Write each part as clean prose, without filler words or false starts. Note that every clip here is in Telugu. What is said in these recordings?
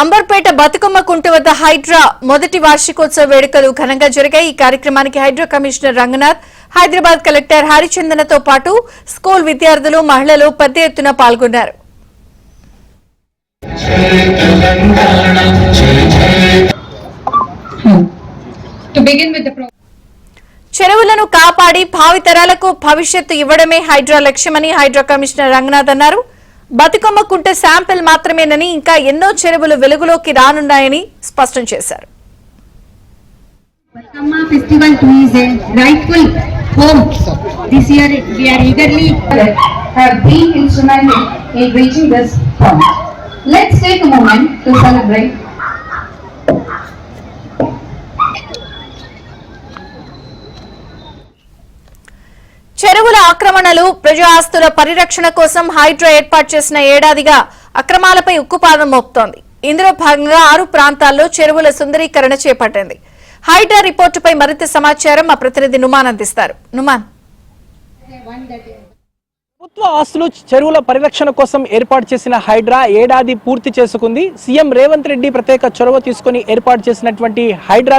అంబర్పేట బతుకమ్మ కుంట వద్ద హైడ్రా మొదటి వార్షికోత్సవ వేడుకలు ఘనంగా జరిగాయి। ఈ కార్యక్రమానికి హైడ్రా కమిషనర్ రంగనాథ్, హైదరాబాద్ కలెక్టర్ హరిచందనతో పాటు స్కూల్ విద్యార్థులు, మహిళలు పెద్ద ఎత్తున పాల్గొన్నారు। చెరువులను కాపాడి భావితరాలకు భవిష్యత్తు ఇవ్వడమే హైడ్రా లక్ష్యమని హైడ్రా కమిషనర్ రంగనాథ్ అన్నారు। బతుకమ్మ కుంట శాంపిల్ మాత్రమేనని ఇంకా ఎన్నో చెరువులు వెలుగులోకి రానున్నాయని స్పష్టం చేశారు। Batkama festival is a rightful home. This year we are eagerly have been instrumental in reaching this point. Let's take a moment to celebrate. చెరువుల ఆక్రమణలు, ప్రజా ఆస్తుల పరిరక్షణ కోసం హైడ్రా ఏర్పాటు చేసిన ఏడాదిగా అక్రమాలపై ఉక్కుపాదం మోపుతోంది। ఇందులో భాగంగా 6 ప్రాంతాల్లో చెరువుల సుందరీకరణ చేపట్టింది। హైడ్రా రిపోర్టుపై మరింత సమాచారం మా ప్రతినిధి నుమాన్ అందిస్తారు। నుమాన్, ప్రభుత్వ ఆస్తులు, చెరువుల పరిరక్షణ కోసం ఏర్పాటు చేసిన హైడ్రా ఏడాది పూర్తి చేసుకుంది। సీఎం రేవంత్ రెడ్డి ప్రత్యేక చొరవ తీసుకుని ఏర్పాటు చేసినటువంటి హైడ్రా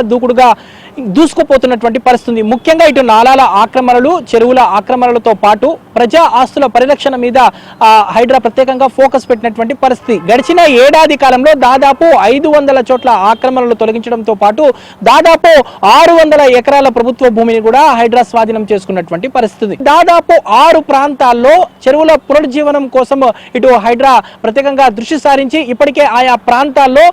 దూసుకుపోతున్నటువంటి పరిస్థితి। ముఖ్యంగా ఇటు నాలాల ఆక్రమణలు, చెరువుల ఆక్రమణలతో పాటు ప్రజా ఆస్తుల పరిరక్షణ మీద హైడ్రా ప్రత్యేకంగా ఫోకస్ పెట్టినటువంటి పరిస్థితి। గడిచిన ఏడాది కాలంలో దాదాపు 500 చోట్ల ఆక్రమణలు తొలగించడంతో పాటు దాదాపు 600 ఎకరాల ప్రభుత్వ భూమిని కూడా హైడ్రా స్వాధీనం చేసుకున్నటువంటి పరిస్థితి। దాదాపు 6 ప్రాంతాల్లో చెరువుల పునరుజ్జీవనం కోసం ఇటు హైడ్రా ప్రత్యేకంగా దృష్టి సారించి ఇప్పటికే ఆయా ప్రాంతాల్లో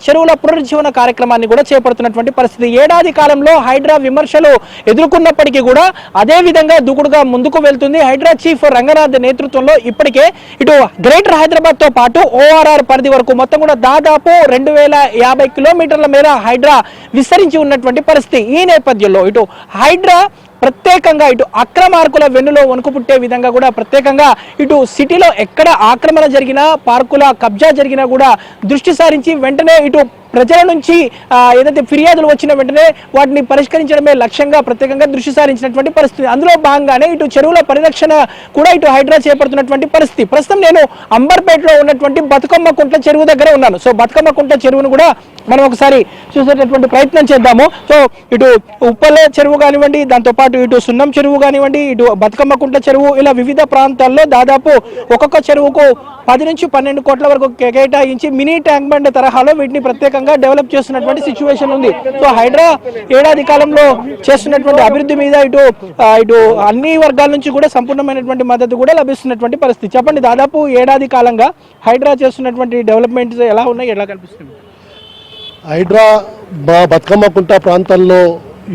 చెరువుల పునరుజ్జీవన కార్యక్రమాన్ని కూడా చేపడుతున్నటువంటి పరిస్థితి। ఏడాది కాలంలో హైడ్రా విమర్శలు ఎదుర్కొన్నప్పటికీ కూడా అదే విధంగా దూకుడుగా ముందుకు వెళ్తుంది। హైడ్రా చీఫ్ రంగనాథ్ నేతృత్వంలో ఇప్పటికే ఇటు గ్రేటర్ హైదరాబాద్ తో పాటు ఓఆర్ఆర్ పరిధి వరకు మొత్తం కూడా దాదాపు 2050 కిలోమీటర్ల మేర హైడ్రా విస్తరించి ఉన్నటువంటి పరిస్థితి। ఈ నేపథ్యంలో ఇటు హైడ్రా ప్రత్యేకంగా ఇటు అక్రమార్కుల వెన్నులో వణుకు పుట్టే విధంగా కూడా ప్రత్యేకంగా ఇటు సిటీలో ఎక్కడ ఆక్రమణ జరిగినా, పార్కుల కబ్జా జరిగినా కూడా దృష్టి సారించి వెంటనే ఇటు ప్రజల నుంచి ఏదైతే ఫిర్యాదులు వచ్చిన వెంటనే వాటిని పరిష్కరించడమే లక్ష్యంగా ప్రత్యేకంగా దృష్టి సారించినటువంటి పరిస్థితి। అందులో భాగంగానే ఇటు చెరువుల పరిరక్షణ కూడా ఇటు హైడ్రా చేపడుతున్నటువంటి పరిస్థితి। ప్రస్తుతం నేను అంబర్పేటలో ఉన్నటువంటి బతుకమ్మ కుంట చెరువు దగ్గర ఉన్నాను। సో బతుకమ్మ కుంట చెరువును కూడా మనం ఒకసారి చూసేటటువంటి ప్రయత్నం చేద్దాము। సో ఇటు ఉప్పల చెరువు కానివ్వండి, దాంతోపాటు ఇటు సున్నం చెరువు కానివ్వండి, ఇటు బతుకమ్మ కుంట చెరువు, ఇలా వివిధ ప్రాంతాల్లో దాదాపు ఒక్కొక్క చెరువుకు 10 నుంచి 12 కోట్ల వరకు కేటాయించి మినీ ట్యాంక్ బండ్ తరహాలో వీటిని ప్రత్యేకంగా డెవలప్ చేస్తున్నటువంటి సిచ్యువేషన్ ఉంది। సో హైడ్రా ఏడాది కాలంలో చేస్తున్నటువంటి అభివృద్ధి మీద ఇటు అన్ని వర్గాల నుంచి కూడా సంపూర్ణమైనటువంటి మద్దతు కూడా లభిస్తున్నటువంటి పరిస్థితి। చెప్పండి, దాదాపు ఏడాది కాలంగా హైడ్రా చేస్తున్నటువంటి డెవలప్మెంట్స్ ఎలా ఉన్నాయి, ఎలా కనిపిస్తుంది? హైడ్రా బతుకమ్మ కుంట ప్రాంతాల్లో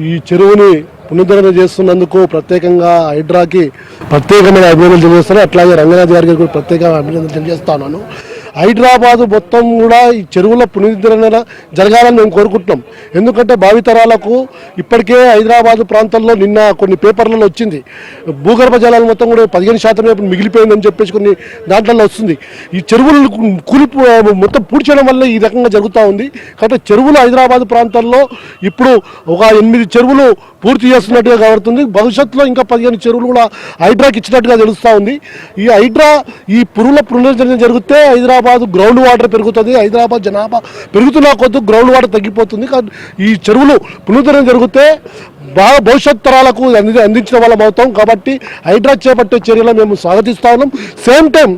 ఈ చెరువుని పునరుద్ధరణ చేస్తున్నందుకు ప్రత్యేకంగా హైడ్రాకి ప్రత్యేకమైన అభినందనలు తెలియజేస్తాను। అట్లాగే రంగనాథ్ గారికి కూడా ప్రత్యేకంగా అభినందనలు తెలియజేస్తాను। హైదరాబాద్ మొత్తం కూడా ఈ చెరువుల పునరుద్ధరణ జరగాలని మేము కోరుకుంటున్నాం। ఎందుకంటే భావితరాలకు ఇప్పటికే హైదరాబాద్ ప్రాంతంలో నిన్న కొన్ని పేపర్లలో వచ్చింది, భూగర్భ జలాలు మొత్తం కూడా 15% మిగిలిపోయిందని చెప్పేసి కొన్ని దాంట్లో వస్తుంది। ఈ చెరువులు మొత్తం పూడ్చడం వల్ల ఈ రకంగా జరుగుతూ ఉంది। కాబట్టి చెరువులు హైదరాబాద్ ప్రాంతాల్లో ఇప్పుడు ఒక 8 చెరువులు పూర్తి చేస్తున్నట్టుగా కనబడుతుంది। భవిష్యత్తులో ఇంకా 15 చెరువులు కూడా హైడ్రాకి ఇచ్చినట్టుగా తెలుస్తూ ఉంది। ఈ హైడ్రా ఈ పునరుద్ధరణ జరిగితే హైదరాబాద్ గ్రౌండ్ వాటర్ పెరుగుతుంది, హైదరాబాద్ జనాభా పెరుగుతున్న కొద్ది గ్రౌండ్ వాటర్ తగ్గిపోతుంది। ఈ చెరువులు పునరుద్ధరణ జరిగితే బాగా భవిష్యత్ తరాలకు అందించిన వాళ్ళం అవుతాం। కాబట్టి హైడ్రా చేపట్టే చర్యలు మేము స్వాగతిస్తా ఉన్నాం। సేమ్ టైం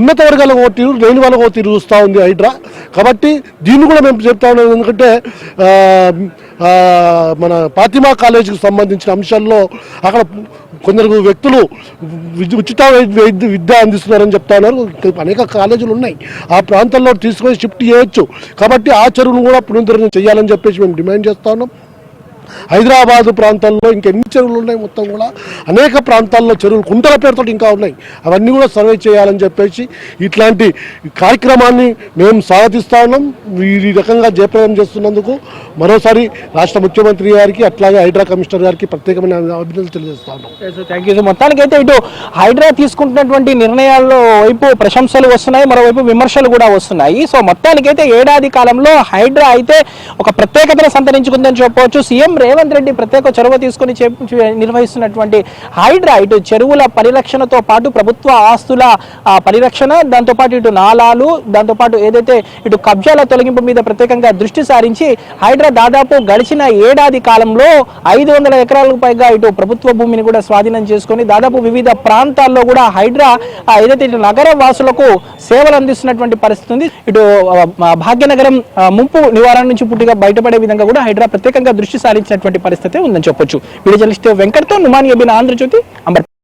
ఉన్నత వర్గాలకు ఒక తీరు, లేని వాళ్ళకు ఒక తీరు చూస్తూ ఉంది హైడ్రా। కాబట్టి దీన్ని కూడా మేము చెప్తా ఉన్నాం। ఎందుకంటే మన ఫాతిమా కాలేజీకి సంబంధించిన అంశాల్లో అక్కడ కొందరు వ్యక్తులు ఉచిత విద్య అందిస్తున్నారని చెప్తా ఉన్నారు। అనేక కాలేజీలు ఉన్నాయి, ఆ ప్రాంతాల్లో తీసుకొని షిఫ్ట్ చేయొచ్చు। కాబట్టి ఆ చెరువును కూడా పునరుద్ధరణ చేయాలని చెప్పేసి మేము డిమాండ్ చేస్తా ఉన్నాం। హైదరాబాదు ప్రాంతాల్లో ఇంకెన్ని చెరువులు ఉన్నాయి, మొత్తం కూడా అనేక ప్రాంతాల్లో చెరువులు కుంటల పేరుతో ఇంకా ఉన్నాయి, అవన్నీ కూడా సర్వే చేయాలని చెప్పేసి ఇట్లాంటి కార్యక్రమాన్ని మేము స్వాగతిస్తా ఉన్నాం। ఈ రకంగా జయప్రదం చేస్తున్నందుకు మరోసారి రాష్ట్ర ముఖ్యమంత్రి గారికి అట్లాగే హైడ్రా కమిషనర్ గారికి ప్రత్యేకమైన అభినందనలు తెలియజేస్తా ఉన్నాం। Thank you. మొత్తానికైతే ఇటు హైడ్రా తీసుకుంటున్నటువంటి నిర్ణయాల్లో వైపు ప్రశంసలు వస్తున్నాయి, మరోవైపు విమర్శలు కూడా వస్తున్నాయి। సో మొత్తానికైతే ఏడాది కాలంలో హైడ్రా అయితే ఒక ప్రత్యేకతను సంతరించుకుందని చెప్పవచ్చు। సీఎం రేవంత్ రెడ్డి ప్రత్యేక చొరవ తీసుకొని నిర్వహిస్తున్నటువంటి హైడ్రా ఇటు చెరువుల పరిరక్షణతో పాటు ప్రభుత్వ ఆస్తుల పరిరక్షణ, దాంతోపాటు ఇటు నాలాలు, దాంతోపాటు ఏదైతే ఇటు కబ్జాల తొలగింపు మీద ప్రత్యేకంగా దృష్టి సారించి హైడ్రా దాదాపు గడిచిన ఏడాది కాలంలో 500 ఎకరాలకు పైగా ఇటు ప్రభుత్వ భూమిని కూడా స్వాధీనం చేసుకొని దాదాపు వివిధ ప్రాంతాల్లో కూడా హైడ్రా ఏదైతే ఇటు నగర వాసులకు సేవలు అందిస్తున్నటువంటి పరిస్థితి ఉంది. ఇటు భాగ్యనగరం ముంపు నివారణ నుంచి పూర్తిగా బయటపడే విధంగా కూడా హైడ్రా ప్రత్యేకంగా దృష్టి సారించినటువంటి పరిస్థితి ఉందని చెప్పొచ్చు. వీడియో జర్నలిస్ట్ వెంకట్తో నుమాని అబిన్, ఆంధ్రజ్యోతి, అంబర్.